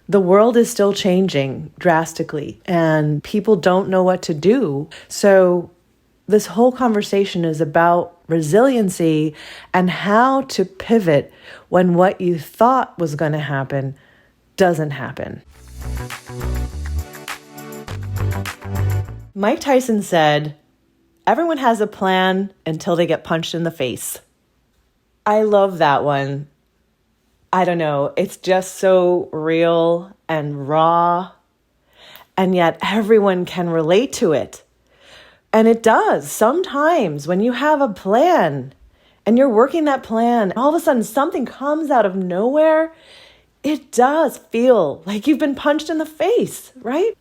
The world is still changing drastically and people don't know what to do. So this whole conversation is about resiliency and how to pivot when what you thought was going to happen doesn't happen. Mike Tyson said, "Everyone has a plan until they get punched in the face." I love that one. I don't know, it's just so real and raw, and yet everyone can relate to it. And it does. Sometimes when you have a plan and you're working that plan, all of a sudden something comes out of nowhere, it does feel like you've been punched in the face, right?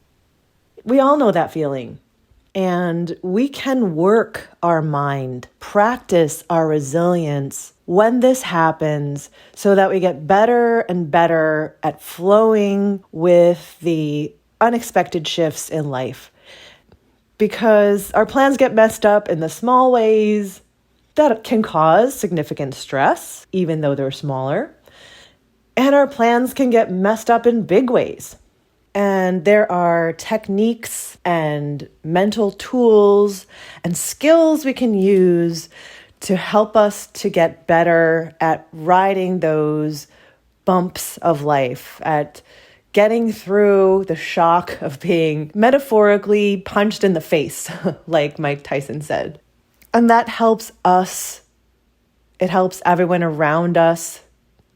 We all know that feeling. And we can work our mind, practice our resilience when this happens so that we get better and better at flowing with the unexpected shifts in life. Because our plans get messed up in the small ways that can cause significant stress, even though they're smaller. And our plans can get messed up in big ways. And there are techniques and mental tools and skills we can use to help us to get better at riding those bumps of life, at getting through the shock of being metaphorically punched in the face, like Mike Tyson said. And that helps us. It helps everyone around us.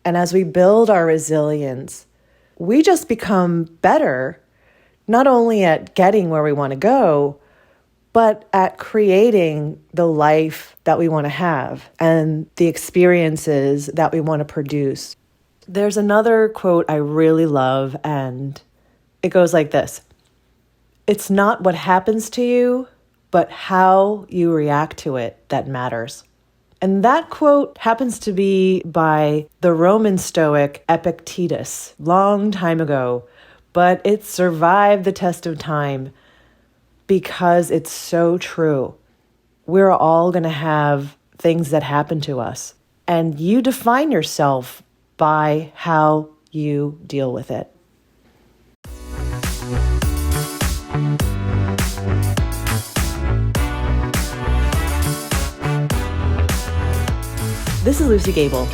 And as we build our resilience, we just become better, not only at getting where we want to go, but at creating the life that we want to have and the experiences that we want to produce. There's another quote I really love, and it goes like this: "It's not what happens to you, but how you react to it that matters." And that quote happens to be by the Roman Stoic Epictetus, long time ago, but it survived the test of time because it's so true. We're all going to have things that happen to us, and you define yourself by how you deal with it. This is Lucy Gable,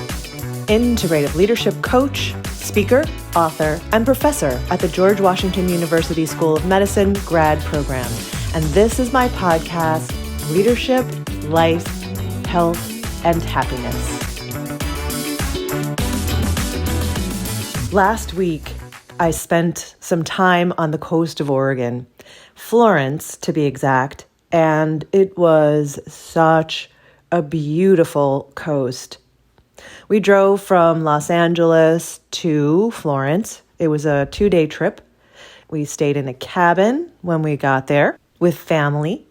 integrative leadership coach, speaker, author, and professor at the George Washington University School of Medicine grad program. And this is my podcast, Leadership, Life, Health, and Happiness. Last week, I spent some time on the coast of Oregon, Florence to be exact, and it was such a beautiful coast. We drove from Los Angeles to Florence. It was a 2-day trip. We stayed in a cabin when we got there with family.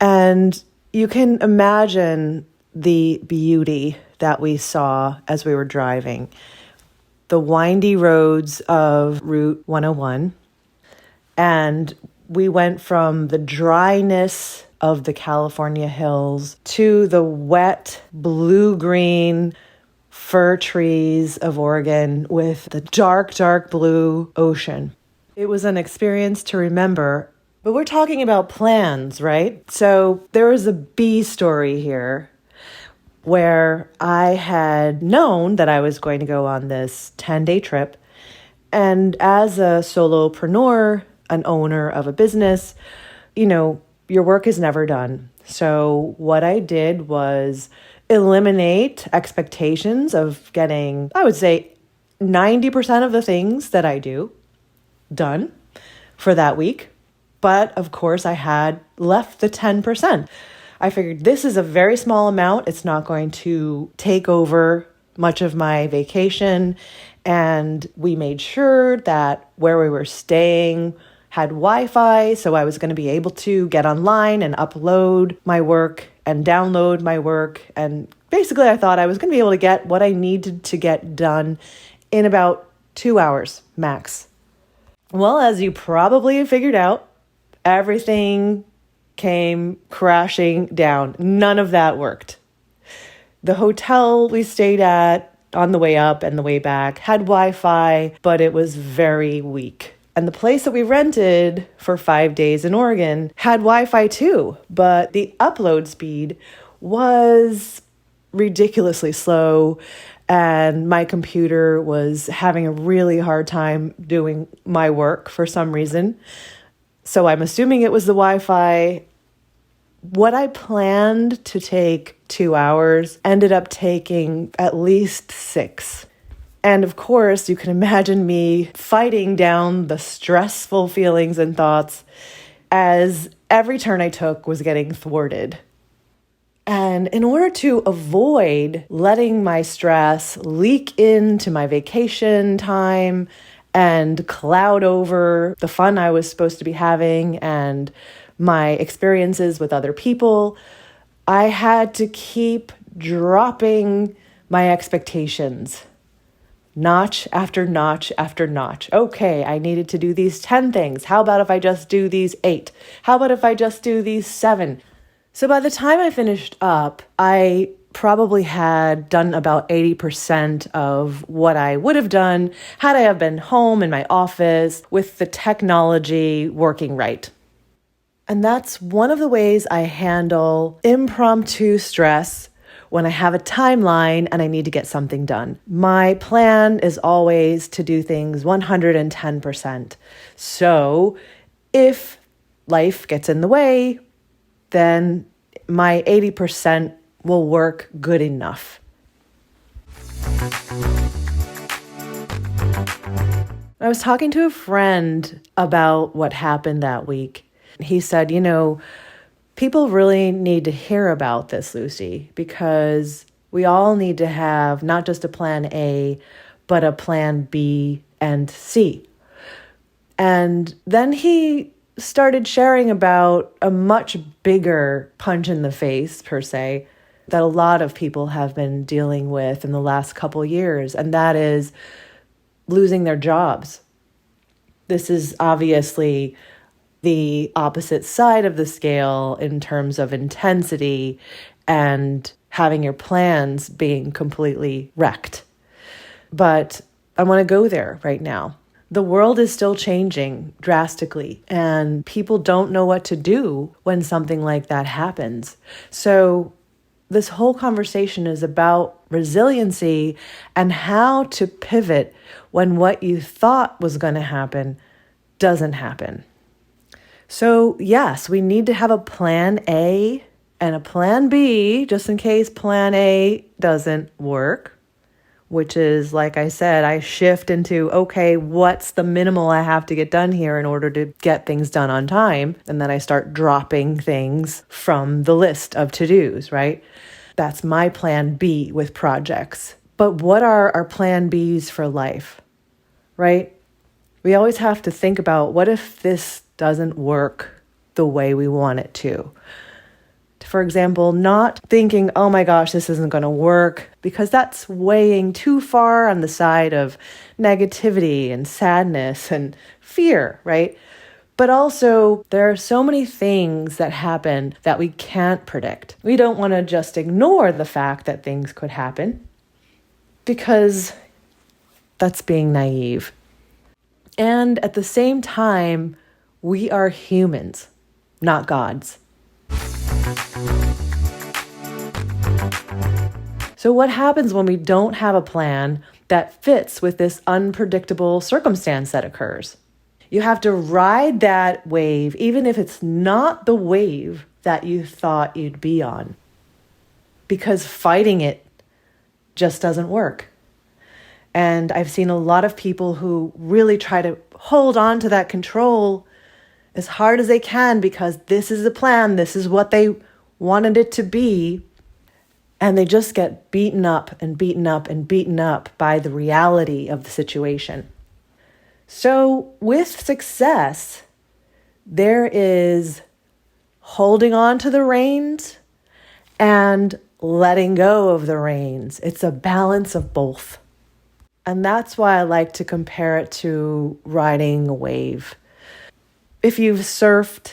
And you can imagine the beauty that we saw as we were driving. The windy roads of Route 101. And we went from the dryness of the California hills to the wet, blue-green fir trees of Oregon with the dark, dark blue ocean. It was an experience to remember, but we're talking about plans, right? So there was a B story here where I had known that I was going to go on this 10-day trip. And as a solopreneur, an owner of a business, your work is never done. So what I did was eliminate expectations of getting, I would say, 90% of the things that I do done for that week. But of course, I had left the 10%. I figured this is a very small amount. It's not going to take over much of my vacation. And we made sure that where we were staying had Wi-Fi, so I was going to be able to get online and upload my work and download my work. And basically, I thought I was going to be able to get what I needed to get done in about 2 hours max. Well, as you probably figured out, everything came crashing down. None of that worked. The hotel we stayed at on the way up and the way back, had Wi-Fi, but it was very weak. And the place that we rented for 5 days in Oregon had Wi-Fi too, but the upload speed was ridiculously slow, and my computer was having a really hard time doing my work for some reason. So I'm assuming it was the Wi-Fi. What I planned to take 2 hours ended up taking at least 6. And of course, you can imagine me fighting down the stressful feelings and thoughts as every turn I took was getting thwarted. And in order to avoid letting my stress leak into my vacation time and cloud over the fun I was supposed to be having and my experiences with other people, I had to keep dropping my expectations. Notch after notch after notch. Okay, I needed to do these 10 things. How about if I just do these 8? How about if I just do these 7? So by the time I finished up, I probably had done about 80% of what I would have done had I have been home in my office with the technology working right. And that's one of the ways I handle impromptu stress when I have a timeline and I need to get something done. My plan is always to do things 110%. So if life gets in the way, then my 80% will work good enough. I was talking to a friend about what happened that week. He said, people really need to hear about this, Lucy, because we all need to have not just a plan A, but a plan B and C. And then he started sharing about a much bigger punch in the face, per se, that a lot of people have been dealing with in the last couple years, and that is losing their jobs. This is obviously the opposite side of the scale in terms of intensity and having your plans being completely wrecked. But I want to go there right now. The world is still changing drastically, and people don't know what to do when something like that happens. So this whole conversation is about resiliency and how to pivot when what you thought was going to happen doesn't happen. So yes, we need to have a plan A and a plan B just in case plan A doesn't work, which is, like I said, I shift into, okay, what's the minimal I have to get done here in order to get things done on time? And then I start dropping things from the list of to-dos, right? That's my plan B with projects. But what are our plan Bs for life, right? We always have to think about, what if this doesn't work the way we want it to? For example, not thinking, oh my gosh, this isn't going to work, because that's weighing too far on the side of negativity and sadness and fear, right? But also, there are so many things that happen that we can't predict. We don't want to just ignore the fact that things could happen, because that's being naive. And at the same time, we are humans, not gods. So what happens when we don't have a plan that fits with this unpredictable circumstance that occurs? You have to ride that wave, even if it's not the wave that you thought you'd be on, because fighting it just doesn't work. And I've seen a lot of people who really try to hold on to that control as hard as they can, because this is the plan, this is what they wanted it to be. And they just get beaten up and beaten up and beaten up by the reality of the situation. So with success, there is holding on to the reins and letting go of the reins. It's a balance of both. And that's why I like to compare it to riding a wave. If you've surfed,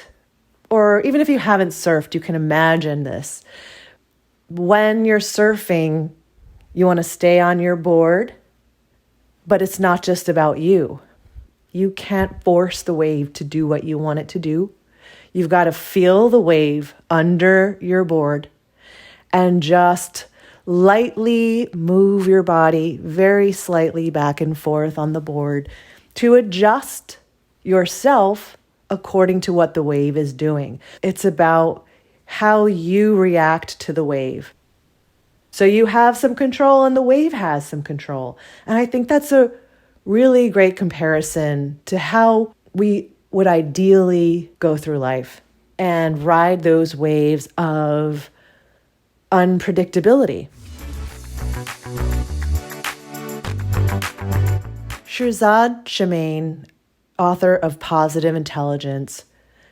or even if you haven't surfed, you can imagine this. When you're surfing, You want to stay on your board, but it's not just about you. You can't force the wave to do what you want it to do. You've got to feel the wave under your board and just lightly move your body very slightly back and forth on the board to adjust yourself according to what the wave is doing. It's about how you react to the wave. So you have some control and the wave has some control. And I think that's a really great comparison to how we would ideally go through life and ride those waves of unpredictability. Shirzad Chamine, author of Positive Intelligence,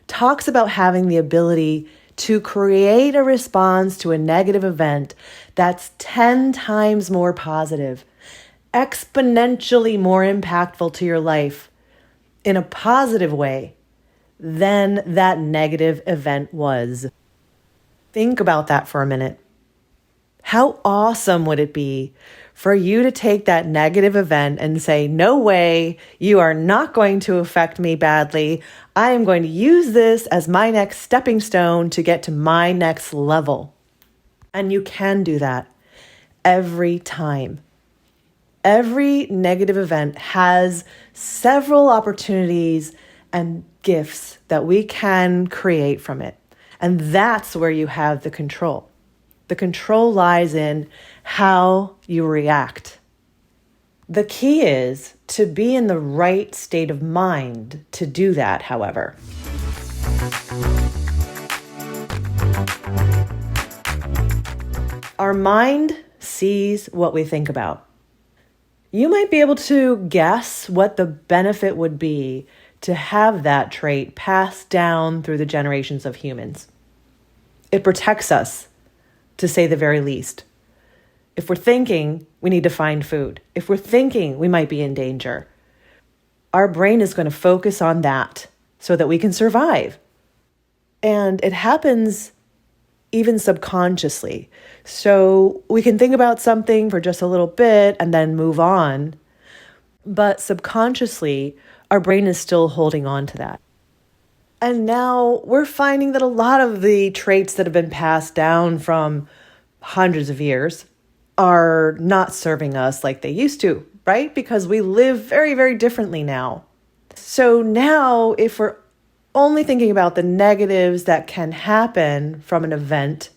talks about having the ability to create a response to a negative event that's 10 times more positive, exponentially more impactful to your life in a positive way than that negative event was. Think about that for a minute. How awesome would it be for you to take that negative event and say, no way, you are not going to affect me badly. I am going to use this as my next stepping stone to get to my next level. And you can do that every time. Every negative event has several opportunities and gifts that we can create from it. And that's where you have the control. The control lies in how you react. The key is to be in the right state of mind to do that, however. Our mind sees what we think about. You might be able to guess what the benefit would be to have that trait passed down through the generations of humans. It protects us, to say the very least. If we're thinking we need to find food, if we're thinking we might be in danger, our brain is going to focus on that so that we can survive. And it happens even subconsciously. So we can think about something for just a little bit and then move on. But subconsciously, our brain is still holding on to that. And now we're finding that a lot of the traits that have been passed down from hundreds of years are not serving us like they used to, right? Because we live very, very differently now. So now if we're only thinking about the negatives that can happen from an event,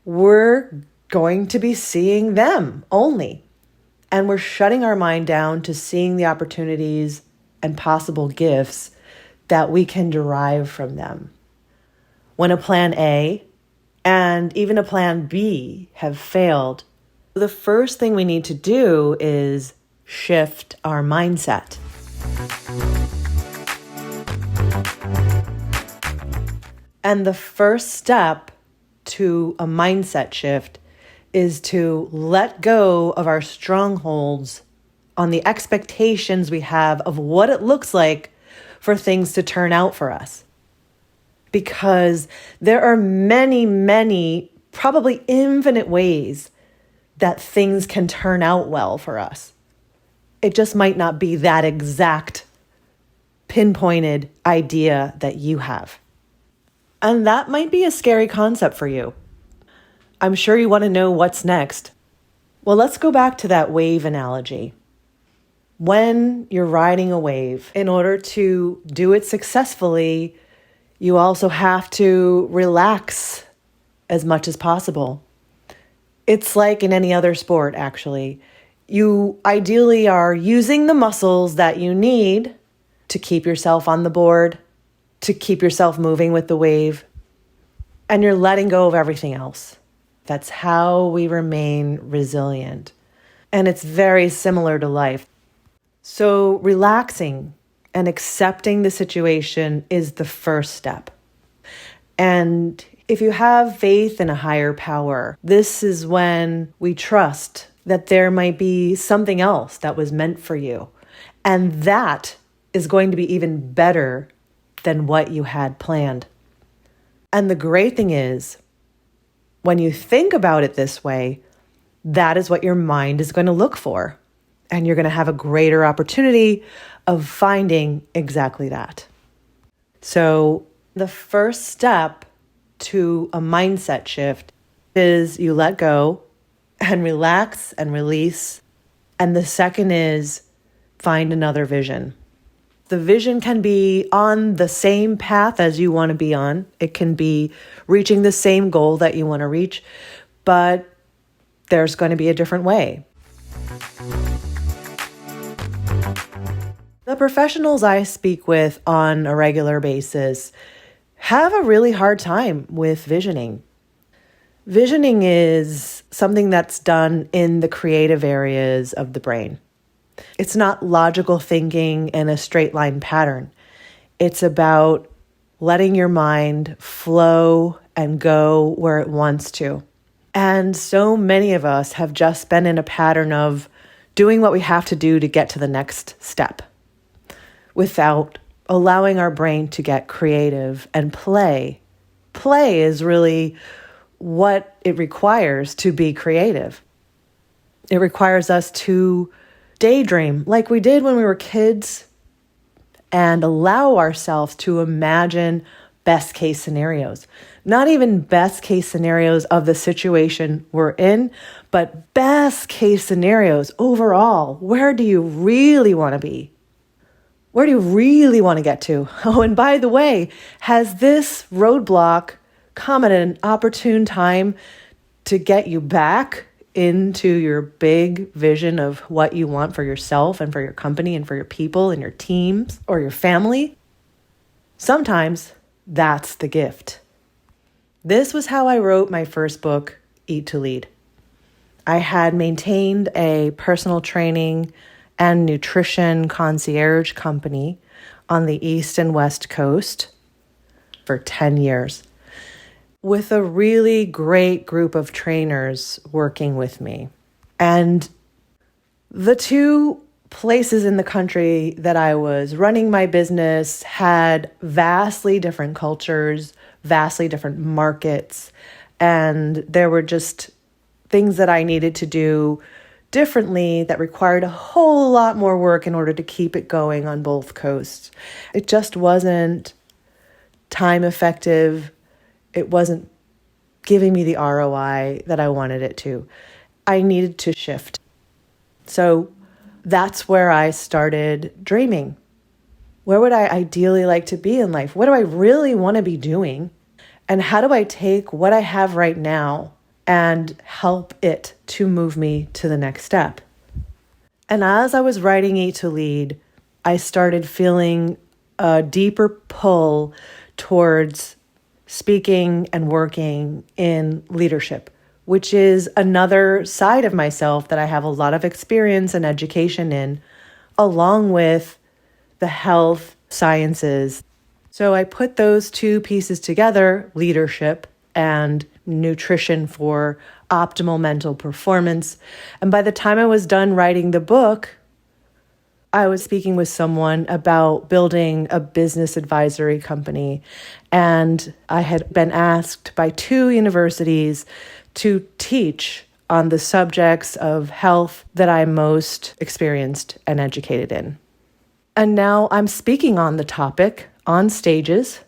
we're going to be seeing them only. And we're shutting our mind down to seeing the opportunities and possible gifts that we can derive from them. When a plan A and even a plan B have failed, the first thing we need to do is shift our mindset. And the first step to a mindset shift is to let go of our strongholds on the expectations we have of what it looks like for things to turn out for us. Because there are many, many, probably infinite ways that things can turn out well for us. It just might not be that exact pinpointed idea that you have. And that might be a scary concept for you. I'm sure you want to know what's next. Well, let's go back to that wave analogy. When you're riding a wave, in order to do it successfully, you also have to relax as much as possible. It's like in any other sport, actually. You ideally are using the muscles that you need to keep yourself on the board, to keep yourself moving with the wave, and you're letting go of everything else. That's how we remain resilient. And it's very similar to life. So relaxing and accepting the situation is the first step. And if you have faith in a higher power, this is when we trust that there might be something else that was meant for you. And that is going to be even better than what you had planned. And the great thing is, when you think about it this way, that is what your mind is going to look for. And you're going to have a greater opportunity of finding exactly that. So the first step to a mindset shift is you let go and relax and release. And the second is find another vision. The vision can be on the same path as you want to be on. It can be reaching the same goal that you want to reach, but there's going to be a different way. The professionals I speak with on a regular basis have a really hard time with visioning. Visioning is something that's done in the creative areas of the brain. It's not logical thinking in a straight line pattern. It's about letting your mind flow and go where it wants to. And so many of us have just been in a pattern of doing what we have to do to get to the next step without allowing our brain to get creative and play. Play is really what it requires to be creative. It requires us to daydream like we did when we were kids and allow ourselves to imagine best case scenarios. Not even best case scenarios of the situation we're in, but best case scenarios overall. Where do you really want to be? Where do you really want to get to? Oh, and by the way, has this roadblock come at an opportune time to get you back into your big vision of what you want for yourself and for your company and for your people and your teams or your family? Sometimes that's the gift. This was how I wrote my first book, Eat to Lead. I had maintained a personal training and nutrition concierge company on the East and West Coast for 10 years with a really great group of trainers working with me. And the two places in the country that I was running my business had vastly different cultures, vastly different markets, and there were just things that I needed to do differently that required a whole lot more work in order to keep it going on both coasts. It just wasn't time effective. It wasn't giving me the ROI that I wanted it to. I needed to shift. So that's where I started dreaming. Where would I ideally like to be in life? What do I really want to be doing? And how do I take what I have right now and help it to move me to the next step? And as I was writing Eat to Lead, I started feeling a deeper pull towards speaking and working in leadership, which is another side of myself that I have a lot of experience and education in, along with the health sciences. So I put those two pieces together, leadership and nutrition for optimal mental performance. And by the time I was done writing the book, I was speaking with someone about building a business advisory company. And I had been asked by 2 universities to teach on the subjects of health that I'm most experienced and educated in. And now I'm speaking on the topic on stages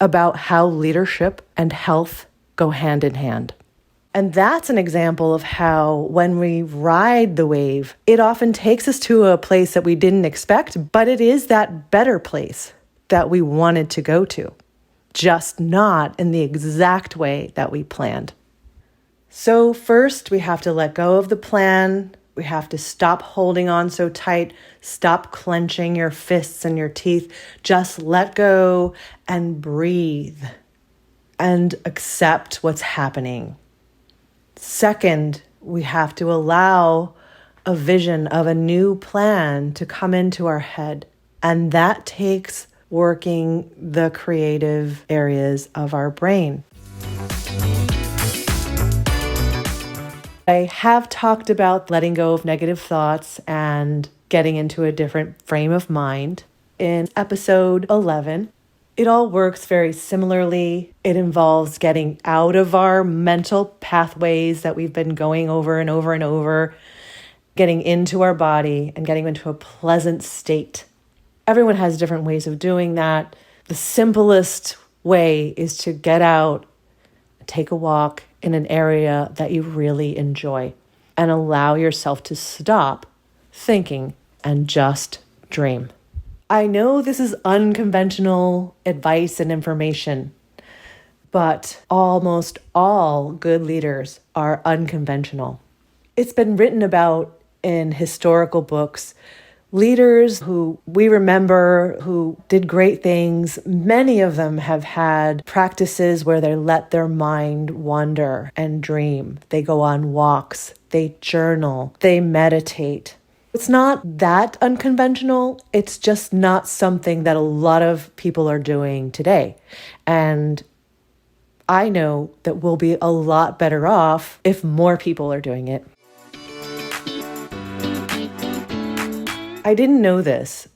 about how leadership and health go hand in hand. And that's an example of how when we ride the wave, it often takes us to a place that we didn't expect, but it is that better place that we wanted to go to, just not in the exact way that we planned. So first, we have to let go of the plan. We have to stop holding on so tight, stop clenching your fists and your teeth. Just let go and breathe and accept what's happening. Second, we have to allow a vision of a new plan to come into our head. And that takes working the creative areas of our brain. I have talked about letting go of negative thoughts and getting into a different frame of mind in episode 11. It all works very similarly. It involves getting out of our mental pathways that we've been going over and over and over, getting into our body and getting into a pleasant state. Everyone has different ways of doing that. The simplest way is to get out, take a walk in an area that you really enjoy, and allow yourself to stop thinking and just dream. I know this is unconventional advice and information, but almost all good leaders are unconventional. It's been written about in historical books. Leaders who we remember who did great things, many of them have had practices where they let their mind wander and dream. They go on walks, they journal, they meditate. It's not that unconventional. It's just not something that a lot of people are doing today. And I know that we'll be a lot better off if more people are doing it. I didn't know this,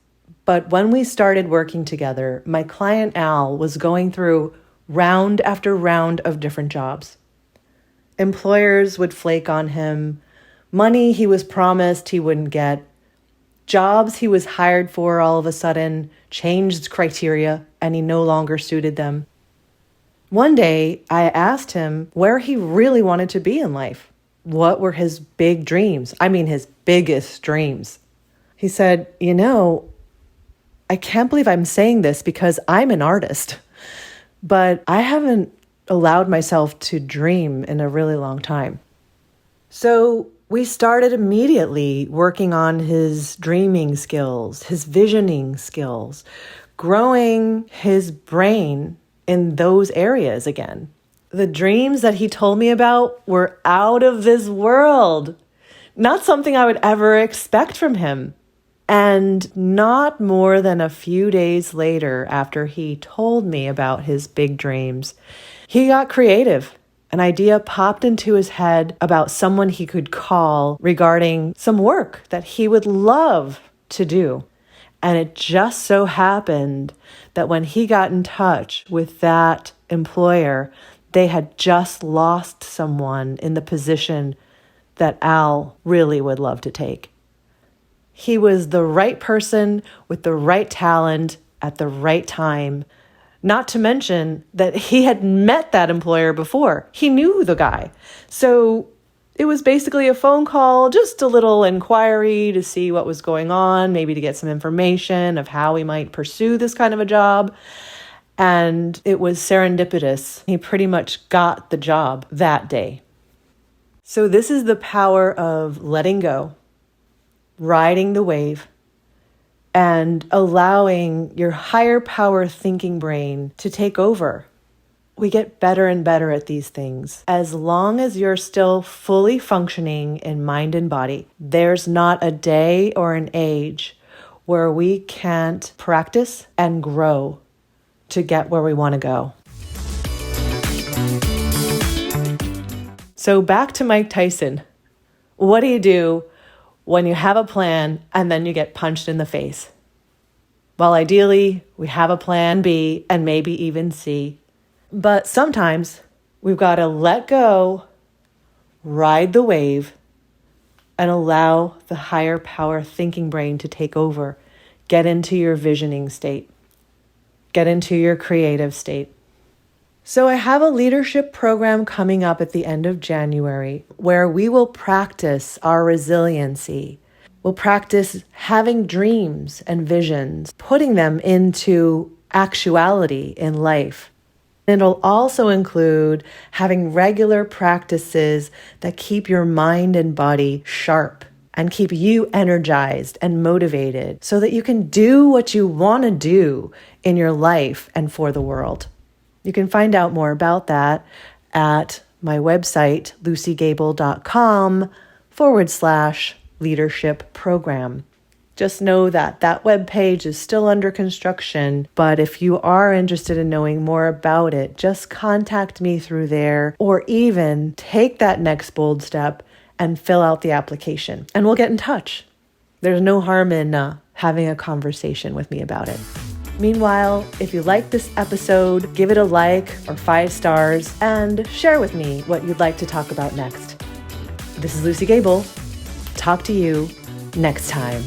but when we started working together, my client Al was going through round after round of different jobs. Employers would flake on him. Money he was promised he wouldn't get. Jobs he was hired for all of a sudden changed criteria and he no longer suited them. One day, I asked him where he really wanted to be in life. What were his big dreams? I mean, his biggest dreams. He said, I can't believe I'm saying this because I'm an artist, but I haven't allowed myself to dream in a really long time. So we started immediately working on his dreaming skills, his visioning skills, growing his brain in those areas again. The dreams that he told me about were out of this world, not something I would ever expect from him. And not more than a few days later, after he told me about his big dreams, he got creative. An idea popped into his head about someone he could call regarding some work that he would love to do. And it just so happened that when he got in touch with that employer, they had just lost someone in the position that Al really would love to take. He was the right person with the right talent at the right time. Not to mention that he had met that employer before. He knew the guy. So it was basically a phone call, just a little inquiry to see what was going on, maybe to get some information of how we might pursue this kind of a job. And it was serendipitous. He pretty much got the job that day. So this is the power of letting go, riding the wave, and allowing your higher power thinking brain to take over. We get better and better at these things. As long as you're still fully functioning in mind and body, there's not a day or an age where we can't practice and grow to get where we want to go. So back to Mike Tyson. What do you do when you have a plan and then you get punched in the face? Well, ideally, we have a plan B and maybe even C. But sometimes we've got to let go, ride the wave, and allow the higher power thinking brain to take over. Get into your visioning state. Get into your creative state. So I have a leadership program coming up at the end of January where we will practice our resiliency. We'll practice having dreams and visions, putting them into actuality in life. It'll also include having regular practices that keep your mind and body sharp and keep you energized and motivated so that you can do what you want to do in your life and for the world. You can find out more about that at my website, lucygable.com/leadership program. Just know that that webpage is still under construction, but if you are interested in knowing more about it, just contact me through there or even take that next bold step and fill out the application and we'll get in touch. There's no harm in having a conversation with me about it. Meanwhile, if you like this episode, give it a like or 5 stars and share with me what you'd like to talk about next. This is Lucy Gable. Talk to you next time.